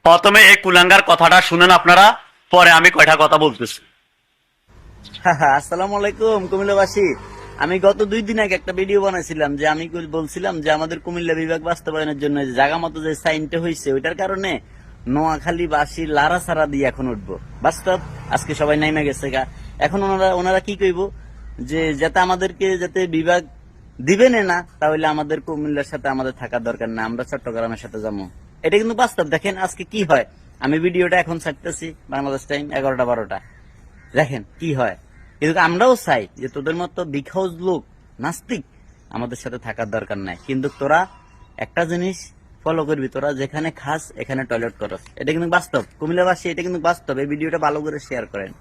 প্রথমে এই কুলাঙ্গার কথাটা শুনেন আপনারা, পরে আমি কয়টা কথা বলতেছি। আসসালামু আলাইকুম কুমিল্লাবাসী। আমি গত 2 দিন আগে একটা ভিডিও বানাইছিলাম যে আমি বলছিলাম যে আমাদের কুমিল্লা বিভাগ বাস্তবায়নের জন্য যে জায়গা মতো যে সাইনটা হয়েছে ওইটার কারণে নোয়াখালী বাসী লারা সারা দিয়ে এখন উঠবো। বাস্তব আজকে সবাই নাইমে গেছে গা। এখন ওনারা কি কইব যে যাতে আমাদেরকে যাতে বিভাগ দিবেন না, তাহলে আমাদের কুমিল্লার সাথে আমাদের থাকার দরকার না, আমরা চট্টগ্রামের সাথে যাবো। এটা কিন্তু বাস্তব। দেখেন আজকে কি হয়। আমি ভিডিওটা এখন ছাড়তেছি বাংলাদেশ টাইম 11টা-12টা। দেখেন কি হয়। কিন্তু আমরাও চাই যে তোদের মতো বিগ হাউস লোক নাস্তিক আমাদের সাথে থাকার দরকার নাই। কিন্তু তোরা একটা জিনিস ফলো করবি, তোরা যেখানে খাস এখানে টয়লেট করস। এটা কিন্তু বাস্তব কুমিল্লাবাসী, এটা কিন্তু বাস্তব। এই ভিডিওটা ভালো করে শেয়ার করেন।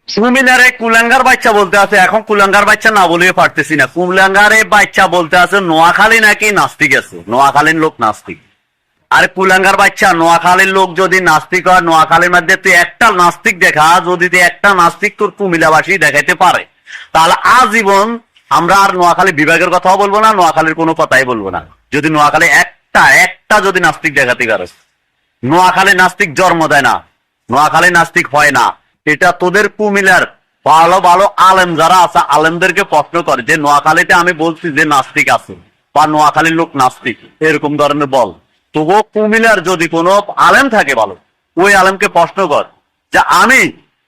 কুমিল্লারে কুলাঙ্গার বাচ্চা বলতে আছে, এখন কুলাঙ্গার বাচ্চা না বলিয়ে পারতেছি না। কুলাঙ্গারে বাচ্চা বলতে আছে নোয়াখালী নাকি নাস্তিক আছে, নোয়াখালীর লোক নাস্তিক। আর কুলাঙ্গার বাচ্চা নোয়াখালীর লোক যদি নাস্তিক হয়, নোয়াখালীর মধ্যে তুই একটা নাস্তিক দেখা, যদি তুই একটা নাস্তিক তোর কুমিল্লাবাসী দেখাইতে পারে, তাহলে আজীবন আমরা আর নোয়াখালী বিভাগের কথাও বলবো না, নোয়াখালীর কোনো কথাই বলবো না। যদি নোয়াখালী একটা যদি নাস্তিক দেখাতে পারে। নোয়াখালী নাস্তিক জন্ম দেয় না, নোয়াখালী নাস্তিক হয় না। এটা তোদের কুমিল্লার ভালো ভালো আলেম যারা আছে, আলেমদেরকে প্রশ্ন করে যে নোয়াখালীতে আমি বলছি যে নাস্তিক আছে বা নোয়াখালীর লোক নাস্তিক, এরকম ধরনের বল। তবুও কুমিল্লার যদি কোনো আলেম থাকে ভালো, ওই আলেমকে প্রশ্ন কর যে আমি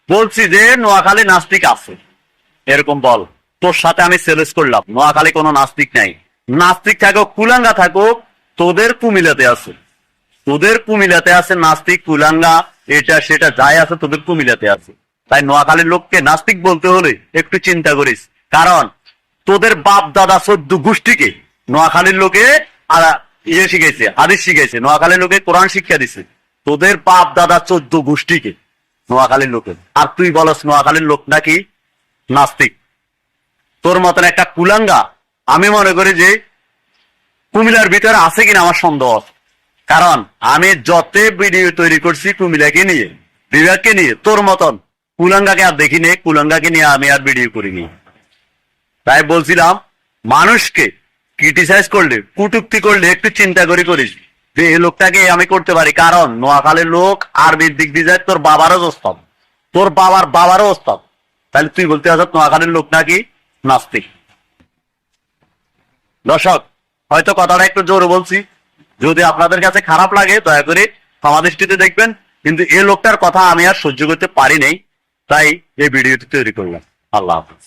বলছি যে নোয়াখালী নাস্তিক আছে, এরকম বল। তোর সাথে আমি চ্যালেঞ্জ করলাম, নোয়াখালী কোনো নাস্তিক নাই। নাস্তিক থাকুক কুলাঙ্গা থাকুক, তোদের কুমিল্লাতে আছে, তোদের কুমিল্লাতে আছে নাস্তিক কুলাঙ্গা, এটা সেটা যাই আছে তোদের কুমিল্লাতে আছে। তাই নোয়াখালীর লোককে নাস্তিক বলতে হলে একটু চিন্তা করিস। কারণ তোদের বাপ দাদা 14 গোষ্ঠীকে নোয়াখালীর লোকে শিখেছে, হাদিস শিখেছে, নোয়াখালীর লোকে কোরআন শিক্ষা দিছে। তোদের বাপ দাদা 14 গোষ্ঠীকে নোয়াখালীর লোকে, আর তুই বলস নোয়াখালীর লোক নাকি নাস্তিক। তোর মতন একটা কুলাঙ্গা আমি মনে করি যে কুমিল্লার ভিতরে আছে কিনা আমার সন্দেহ আছে। কারণ আমি যত ভিডিও তৈরি করছি কুমিল্লাকে নিয়ে, বিভাগকে নিয়ে, তোর মতন কুলাঙ্গাকে আর দেখিনি, কুলাঙ্গাকে নিয়ে আমি আর ভিডিও করিনি। তাই বলছিলাম মানুষকে ক্রিটিসাইজ করলে, কটূক্তি করলে একটু চিন্তা করিস যে এই লোকটাকে আমি করতে পারি। কারণ নোয়াখালীর লোক আরবির দিক দিয়ে যায়, তোর বাবারও ওস্তাদ, তোর বাবারও ওস্তাদ। তাহলে তুই বলতে আস নোয়াখালীর লোক নাকি নাস্তিক। দর্শক, হয়তো কথাটা একটু জোরে বলছি, যদি আপনাদের কাছে খারাপ লাগে দয়া করে ক্ষমা দৃষ্টিতে দেখবেন। কিন্তু এই লোকটার কথা আমি আর সহ্য করতে পারি নাই, তাই এই ভিডিওটি তৈরি করলাম। আল্লাহ হাফেজ।